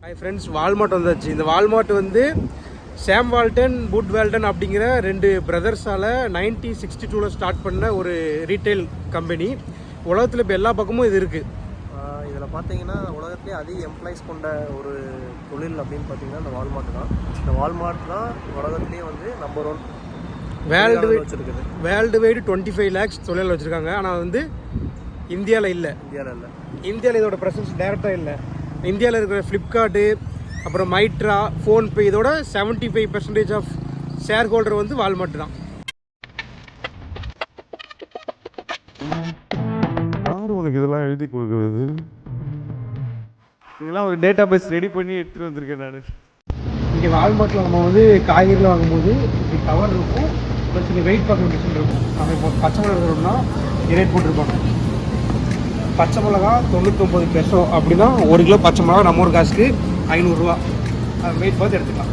Hi friends, Walmart வந்தாச்சு. இந்த Walmart வந்து சாம் வால்டன், புட் வால்டன் அப்படிங்கிற ரெண்டு பிரதர்ஸால் 1962 ஸ்டார்ட் பண்ண ஒரு ரீட்டைல் கம்பெனி. உலகத்தில் இப்போ எல்லா பக்கமும் இது இருக்குது. இதில் பார்த்தீங்கன்னா உலகத்துலேயே அதிக எம்ப்ளாயிஸ் கொண்ட ஒரு தொழில் அப்படின்னு பார்த்தீங்கன்னா இந்த வால்மார்ட் தான். இந்த வால்மார்ட் தான் உலகத்துலேயே வந்து நம்பர் 1 வேர்ல்டு வைடு 25 lakhs தொழில் வச்சுருக்காங்க. ஆனால் வந்து இந்தியாவில் இல்லை. இந்தியாவில் இதோட ப்ரெசன்ஸ் டேரெக்டாக இல்லை. இந்தியாவில் இருக்கிற ஃப்ளிப்கார்ட்டு, அப்புறம் மைட்ரா, ஃபோன்பே, இதோட 75% ஆஃப் ஷேர் ஹோல்டர் வந்து வால்மார்ட் தான். உனக்கு இதெல்லாம் எழுதி கொடுக்குறது, இதெல்லாம் ஒரு டேட்டா பேஸ் ரெடி பண்ணி எடுத்துகிட்டு வந்திருக்கேன் நான். இங்கே வால்மார்ட்டில் நம்ம வந்து காய்கறியில் வாங்கும்போது இப்படி கவர் இருக்கும், ப்ளஸ் இங்கே வெயிட் பார்க்குற மிஷின் இருக்கும். நம்ம இப்போ பச்சை மிளகா இருக்கிறோம்னா ரேட் போட்டிருப்பாங்க. பச்சை மிளகா 99 பெசோ அப்படின்னா 1 கிலோ பச்சை மிளகா நம்ம ஊர் காசுக்கு 500 ரூபா. வெயிட் பார்த்து எடுத்துக்கலாம்.